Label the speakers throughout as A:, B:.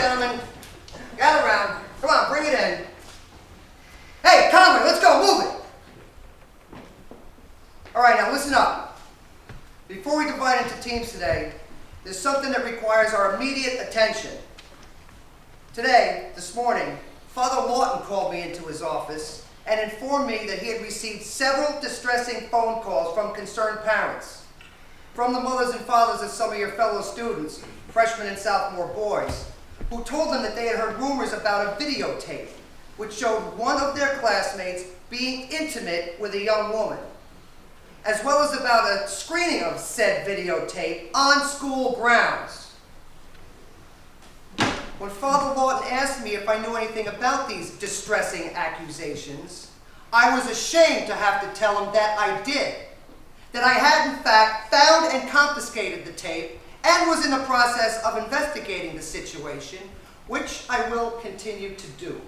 A: gentlemen. Gather around. Come on, bring it in. Hey, Conway, let's go. Move it. All right, now listen up. Before we divide into teams today, there's something that requires our immediate attention. Today, this morning, Father Lawton called me into his office and informed me that he had received several distressing phone calls from concerned parents, from the mothers and fathers of some of your fellow students, freshmen and sophomore boys, who told them that they had heard rumors about a videotape which showed one of their classmates being intimate with a young woman, as well as about a screening of said videotape on school grounds. When Father Lawton asked me if I knew anything about these distressing accusations, I was ashamed to have to tell him that I did, that I had in fact found and confiscated the tape and was in the process of investigating the situation, which I will continue to do.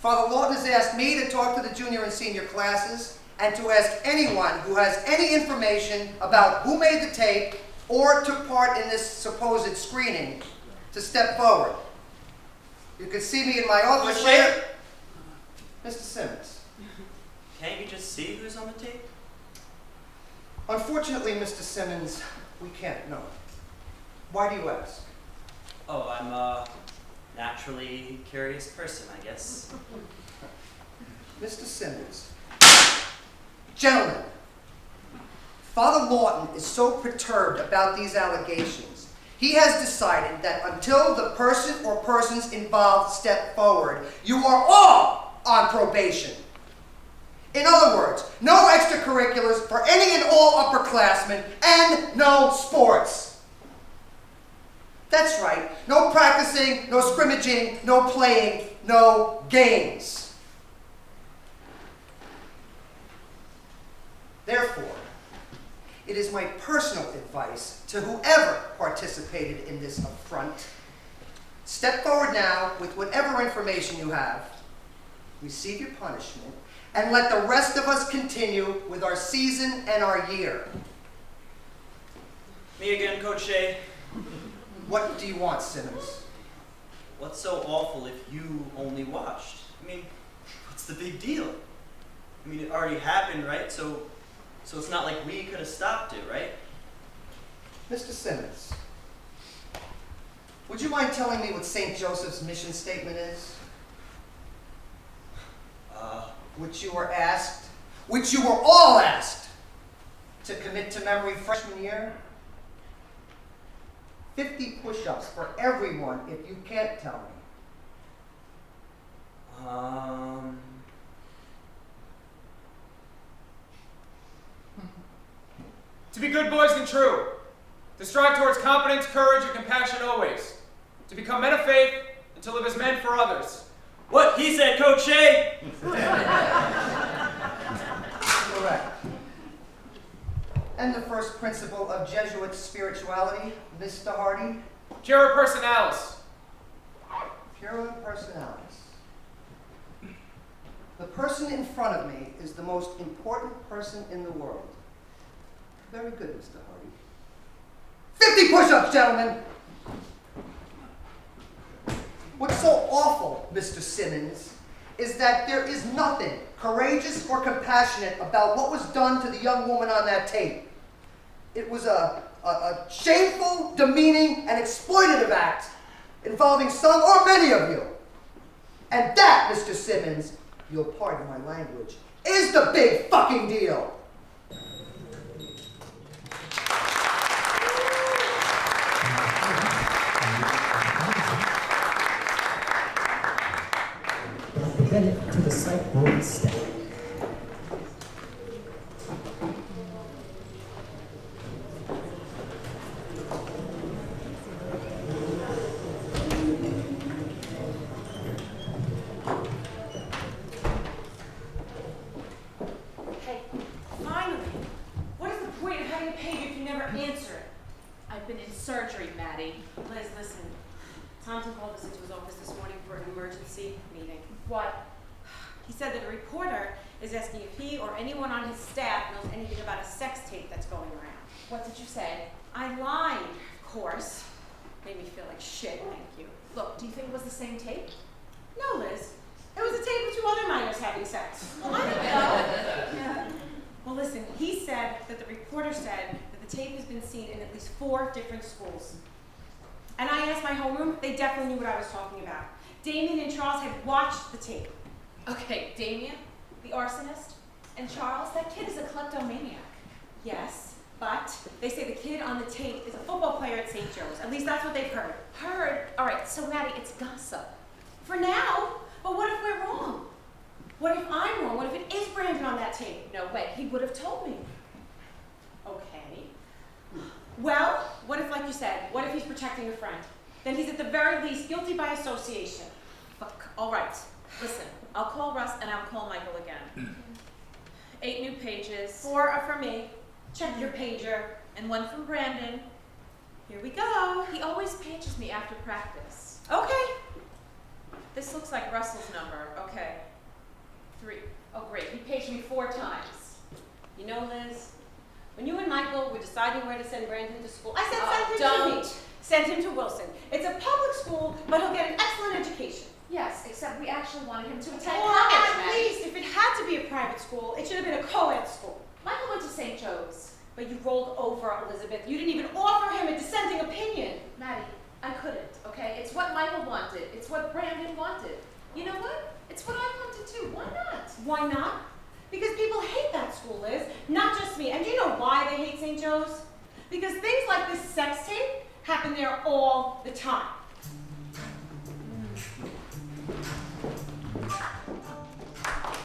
A: Father Lawton has asked me to talk to the junior and senior classes and to ask anyone who has any information about who made the tape or took part in this supposed screening to step forward. You can see me in my office later. Mr. Simmons.
B: Can't you just see who's on the tape?
A: Unfortunately, Mr. Simmons, we can't know. Why do you ask?
B: Oh, I'm a naturally curious person, I guess.
A: Mr. Simmons. Gentlemen, Father Lawton is so perturbed about these allegations, he has decided that until the person or persons involved step forward, you are all on probation. In other words, no extracurriculars for any and all upperclassmen, and no sports. That's right, no practicing, no scrimmaging, no playing, no games. Therefore, it is my personal advice to whoever participated in this affront, step forward now with whatever information you have, receive your punishment, and let the rest of us continue with our season and our year.
B: Me again, Coach Shea.
A: What do you want, Simmons?
B: What's so awful if you only watched? I mean, what's the big deal? I mean, it already happened, right? So it's not like we could have stopped it, right?
A: Mr. Simmons, would you mind telling me what St. Joseph's mission statement is? Which you were asked, which you were all asked, to commit to memory freshman year? 50 push-ups for everyone if you can't tell me.
C: To be good boys and true. To strive towards competence, courage, and compassion always. To become men of faith and to live as men for others.
B: What he said, Coach Shea!
A: Correct. And the first principle of Jesuit spirituality, Mr. Hardy?
C: Pura personalis.
A: Pura personalis. The person in front of me is the most important person in the world. Very good, Mr. Hardy. 50 push-ups, gentlemen! What's so awful, Mr. Simmons, is that there is nothing courageous or compassionate about what was done to the young woman on that tape. It was a shameful, demeaning, and exploitative act involving some or many of you. And that, Mr. Simmons, you'll pardon my language, is the big fucking deal.
D: Bennett to the site board step.
E: Hey, finally! What is the point of having a page if you never answer it?
F: I've been in surgery, Maddie. Liz, listen. Thompson called us into his office this morning for an emergency meeting.
E: What?
F: He said that a reporter is asking if he or anyone on his staff knows anything about a sex tape that's going around.
E: What did you say?
F: I lied, of course. Made me feel like shit, thank you.
E: Look, do you think it was the same tape?
F: No, Liz. It was a tape of two other minors having sex.
E: Well, I don't know.
F: Yeah. Well, listen, he said that the reporter said that the tape has been seen in at least 4 different schools. And I asked my homeroom, they definitely knew what I was talking about. Damien and Charles had watched the tape.
E: Okay, Damien, the arsonist, and Charles, that kid is a kleptomaniac.
F: Yes, but they say the kid on the tape is a football player at St. Joe's. At least that's what they've heard.
E: Heard? All right, so Maddie, it's gossip.
F: For now, but what if we're wrong? What if I'm wrong? What if it is Brandon on that tape?
E: No way, he would have told me.
F: Okay. Well, what if, like you said, what if he's protecting a friend? Then he's at the very least guilty by association.
E: Fuck, all right. Listen, I'll call Russ and I'll call Michael again. 8 new pages.
F: 4 are for me. Check your pager.
E: And 1 from Brandon.
F: Here we go.
E: He always pages me after practice.
F: Okay.
E: This looks like Russell's number. Okay. 3. Oh, great. He paged me 4 times.
F: You know, Liz, when you and Michael were deciding where to send Brandon to school, I said
E: Oh,
F: send him to me.
E: don't.
F: Send him to Wilson. It's a public school, but he'll get an excellent education.
E: Yes, except we actually wanted him to attend
F: Or
E: college,
F: at
E: Maddie.
F: least, if it had to be a private school, it should have been a co-ed school.
E: Michael went to St. Joe's.
F: But you rolled over, Elizabeth. You didn't even offer him a dissenting opinion.
E: Maddie, I couldn't, okay? It's what Michael wanted. It's what Brandon wanted. You know what? It's what I wanted too. Why not?
F: Why not? Because people hate that school, Liz. Not just me. And do you know why they hate St. Joe's? Because things like this sex tape happen there all the time.